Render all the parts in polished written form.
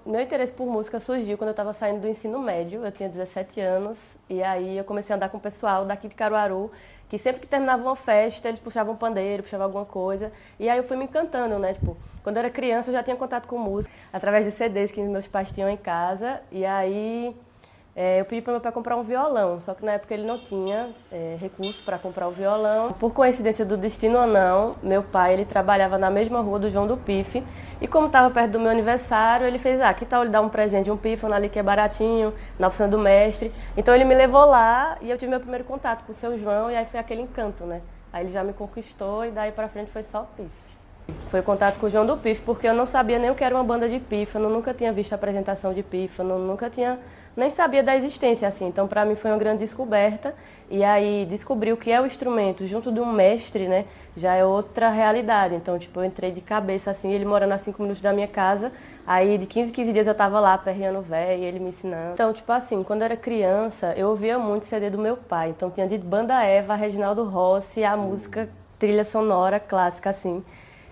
meu interesse por música surgiu quando eu estava saindo do ensino médio, eu tinha 17 anos, e aí eu comecei a andar com o pessoal daqui de Caruaru, que sempre que terminava uma festa, eles puxavam um pandeiro, puxavam alguma coisa, e aí eu fui me encantando, né, tipo, quando eu era criança eu já tinha contato com música, através de CDs que meus pais tinham em casa, e aí eu pedi para meu pai comprar um violão, só que na época ele não tinha recurso para comprar o violão. Por coincidência do destino ou não, meu pai ele trabalhava na mesma rua do João do Pife, e como estava perto do meu aniversário, ele fez, que tal ele dar um presente de um pífano ali que é baratinho, na oficina do mestre. Então ele me levou lá e eu tive meu primeiro contato com o seu João, e aí foi aquele encanto, né? Aí ele já me conquistou e daí para frente foi só pife. Foi o contato com o João do Pife, porque eu não sabia nem o que era uma banda de pífano, nunca tinha visto a apresentação de pífano, nunca tinha, nem sabia da existência, assim. Então, para mim, foi uma grande descoberta. E aí, descobrir o que é o instrumento junto de um mestre, né, já é outra realidade. Então, tipo, eu entrei de cabeça, assim, ele morando a 5 minutos da minha casa. Aí, de 15 em 15 dias, eu tava lá, perreando o véio, e ele me ensinando. Então, tipo assim, quando eu era criança, eu ouvia muito CD do meu pai. Então, tinha de Banda Eva, Reginaldo Rossi, a música, trilha sonora clássica, assim.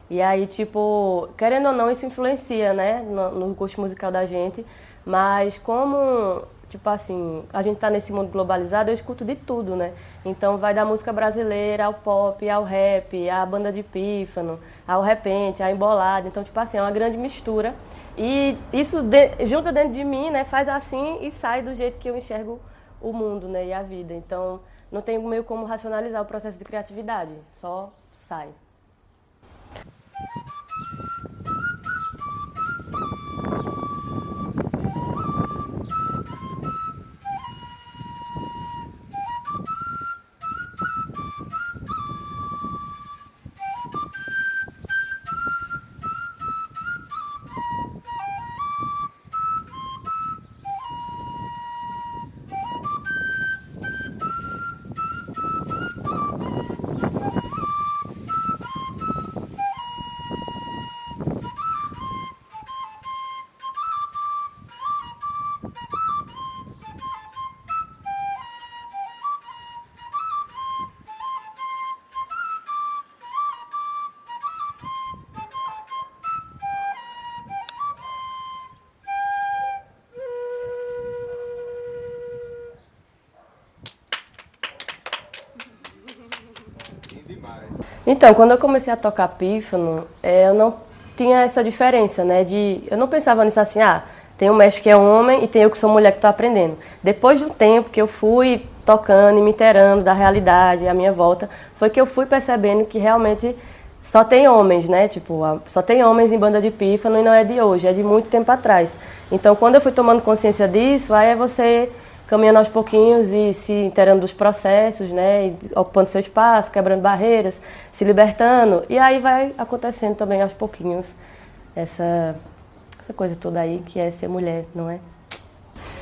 E aí, tipo, querendo ou não, isso influencia, né, no gosto musical da gente. Mas como, tipo assim, a gente tá nesse mundo globalizado, eu escuto de tudo, né? Então vai da música brasileira ao pop, ao rap, à banda de pífano, ao repente, à embolada. Então, tipo assim, é uma grande mistura. E isso junta dentro de mim, né, faz assim e sai do jeito que eu enxergo o mundo, né, e a vida. Então, não tem meio como racionalizar o processo de criatividade, só sai. Então, quando eu comecei a tocar pífano, eu não tinha essa diferença, né? Eu não pensava nisso assim, tem um mestre que é homem e tem eu que sou mulher que estou aprendendo. Depois de um tempo que eu fui tocando e me inteirando da realidade, à minha volta, foi que eu fui percebendo que realmente só tem homens, né? Tipo, só tem homens em banda de pífano e não é de hoje, é de muito tempo atrás. Então, quando eu fui tomando consciência disso, aí é você caminhando aos pouquinhos e se inteirando dos processos, né, e ocupando seu espaço, quebrando barreiras, se libertando, e aí vai acontecendo também aos pouquinhos essa coisa toda aí que é ser mulher, não é?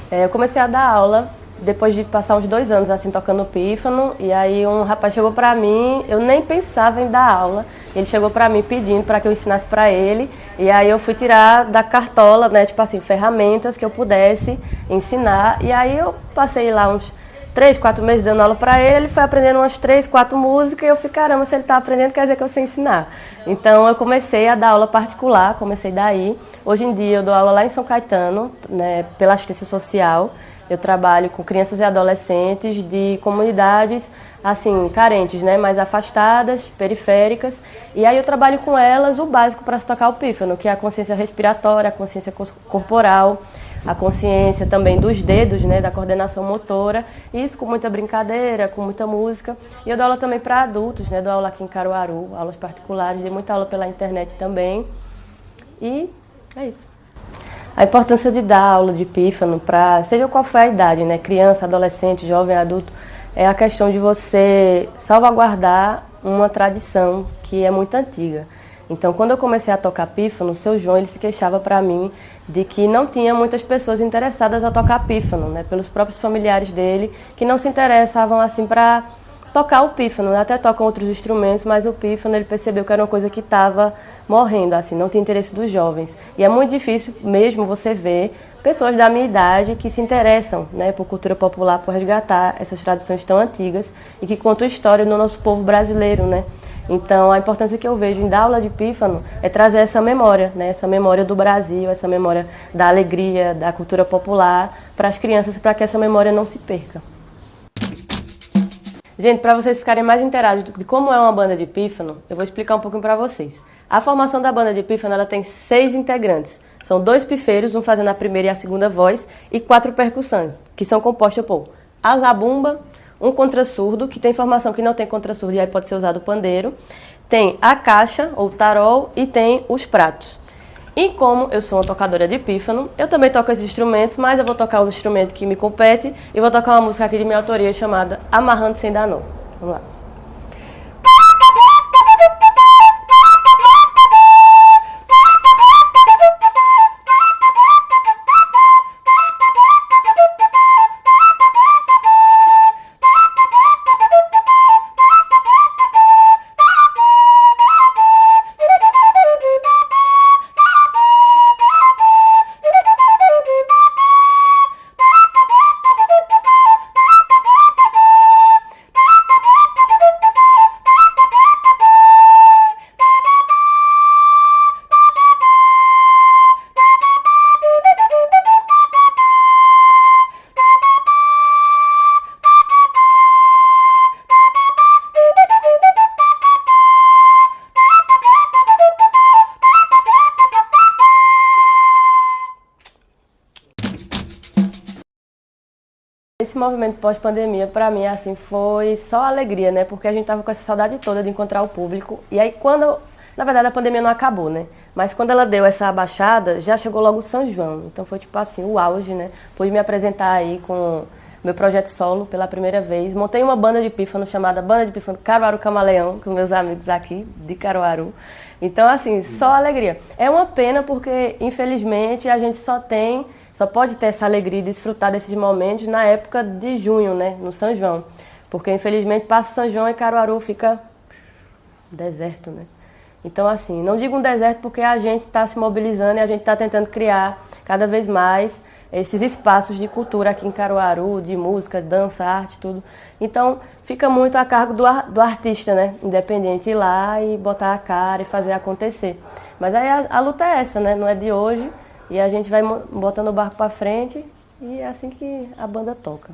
Eu comecei a dar aula depois de passar uns 2 anos assim tocando pífano, e aí um rapaz chegou pra mim, eu nem pensava em dar aula, ele chegou pra mim pedindo para que eu ensinasse pra ele, e aí eu fui tirar da cartola, né, tipo assim, ferramentas que eu pudesse ensinar, e aí eu passei lá uns 3, 4 meses dando aula pra ele foi aprendendo umas 3, 4 músicas, e eu fiquei, caramba, se ele tá aprendendo quer dizer que eu sei ensinar. Então eu comecei a dar aula particular, comecei daí. Hoje em dia eu dou aula lá em São Caetano, né, pela assistência social. Eu trabalho com crianças e adolescentes de comunidades assim, carentes, né, mais afastadas, periféricas. E aí eu trabalho com elas o básico para se tocar o pífano, que é a consciência respiratória, a consciência corporal, a consciência também dos dedos, né, da coordenação motora. Isso com muita brincadeira, com muita música. E eu dou aula também para adultos, né, dou aula aqui em Caruaru, aulas particulares, dei muita aula pela internet também. E é isso. A importância de dar aula de pífano para, seja qual for a idade, né, criança, adolescente, jovem, adulto, é a questão de você salvaguardar uma tradição que é muito antiga. Então, quando eu comecei a tocar pífano, o seu João ele se queixava para mim de que não tinha muitas pessoas interessadas a tocar pífano, né, pelos próprios familiares dele, que não se interessavam assim para tocar o pífano, né? Até tocam outros instrumentos, mas o pífano ele percebeu que era uma coisa que estava morrendo, assim, não tinha interesse dos jovens. E é muito difícil mesmo você ver pessoas da minha idade que se interessam, né, por cultura popular, por resgatar essas tradições tão antigas e que contam história no nosso povo brasileiro, né? Então, a importância que eu vejo em dar aula de pífano é trazer essa memória, né? Essa memória do Brasil, essa memória da alegria, da cultura popular para as crianças, para que essa memória não se perca. Gente, para vocês ficarem mais inteirados de como é uma banda de pífano, eu vou explicar um pouquinho para vocês. A formação da banda de pífano, ela tem 6 integrantes. São 2 pifeiros, um fazendo a primeira e a segunda voz, e 4 percussões, que são compostas por a zabumba, um contrassurdo, que tem formação que não tem contrassurdo, e aí pode ser usado o pandeiro, tem a caixa, ou tarol, e tem os pratos. E como eu sou uma tocadora de pífano, eu também toco esses instrumentos, mas eu vou tocar o instrumento que me compete e vou tocar uma música aqui de minha autoria chamada Amarrando Sem Dar Nó. Vamos lá. Esse movimento pós-pandemia, para mim, assim, foi só alegria, né? Porque a gente tava com essa saudade toda de encontrar o público. E aí, na verdade, a pandemia não acabou, né? Mas quando ela deu essa abaixada, já chegou logo o São João. Então foi, tipo assim, o auge, né? Pude me apresentar aí com meu projeto solo pela primeira vez. Montei uma banda de pífano chamada Banda de Pífano Caruaru Camaleão, com meus amigos aqui de Caruaru. Então, assim, só alegria. É uma pena porque, infelizmente, a gente só pode ter essa alegria e desfrutar desses momentos na época de junho, né, no São João. Porque, infelizmente, passa o São João e Caruaru fica deserto, né? Então, assim, não digo um deserto porque a gente está se mobilizando e a gente está tentando criar cada vez mais esses espaços de cultura aqui em Caruaru, de música, dança, arte, tudo. Então, fica muito a cargo do artista, né, independente, ir lá e botar a cara e fazer acontecer. Mas aí a luta é essa, né, não é de hoje. E a gente vai botando o barco para frente e é assim que a banda toca.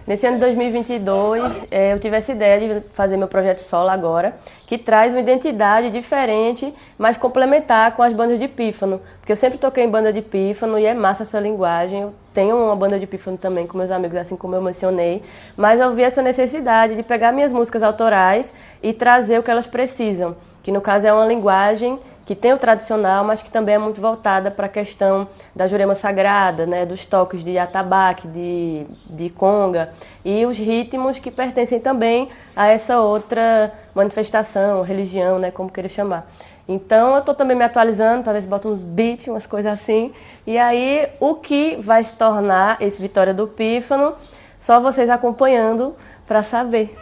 Nesse ano de 2022, eu tive essa ideia de fazer meu projeto solo agora, que traz uma identidade diferente, mas complementar com as bandas de pífano. Porque eu sempre toquei em banda de pífano e é massa essa linguagem. Eu tenho uma banda de pífano também com meus amigos, assim como eu mencionei. Mas eu vi essa necessidade de pegar minhas músicas autorais e trazer o que elas precisam. Que no caso é uma linguagem que tem o tradicional, mas que também é muito voltada para a questão da Jurema Sagrada, né, dos toques de atabaque, de conga, e os ritmos que pertencem também a essa outra manifestação, religião, né, como queira chamar. Então eu estou também me atualizando para ver se boto uns beats, umas coisas assim, e aí o que vai se tornar esse Vitória do Pífano, só vocês acompanhando para saber.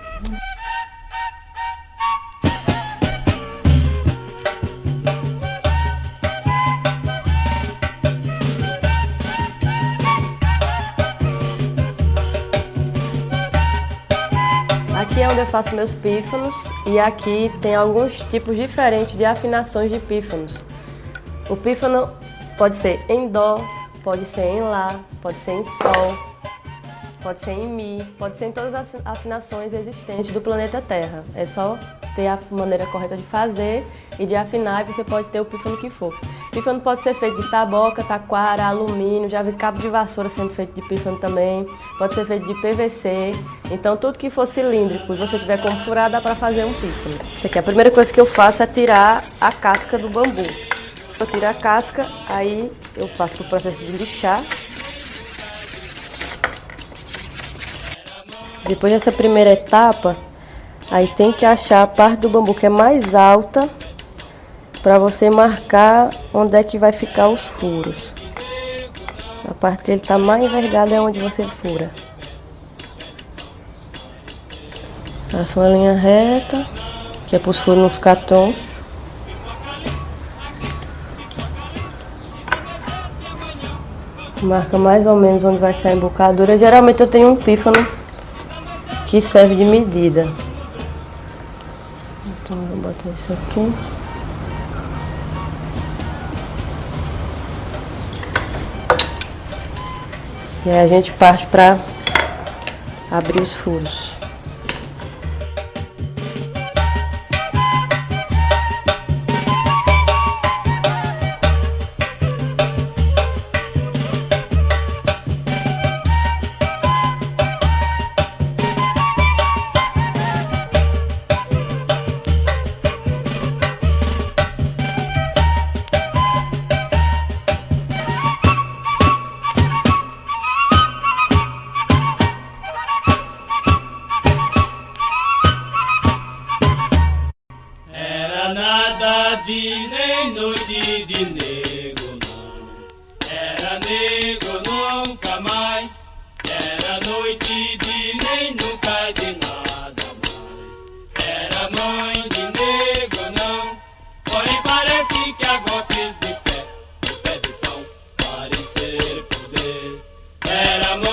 Aqui é onde eu faço meus pífanos e aqui tem alguns tipos diferentes de afinações de pífanos. O pífano pode ser em dó, pode ser em lá, pode ser em sol, pode ser em mi, pode ser em todas as afinações existentes do planeta Terra. É só ter a maneira correta de fazer e de afinar e você pode ter o pífano que for. Pífano pode ser feito de taboca, taquara, alumínio, já vi cabo de vassoura sendo feito de pífano também, pode ser feito de PVC, então tudo que for cilíndrico e você tiver como furar, dá para fazer um pífano. Isso aqui, a primeira coisa que eu faço é tirar a casca do bambu. Eu tiro a casca, aí eu passo para o processo de lixar. Depois dessa primeira etapa, aí tem que achar a parte do bambu que é mais alta para você marcar onde é que vai ficar os furos. A parte que ele está mais envergada é onde você fura. Faça uma linha reta, que é para os furos não ficar tontos. Marca mais ou menos onde vai sair a embocadura. Geralmente eu tenho um pífano que serve de medida. Então, vou botar isso aqui. E aí a gente parte para abrir os furos. De nem noite de nego não, era nego nunca mais, era noite de nem nunca de nada mais, era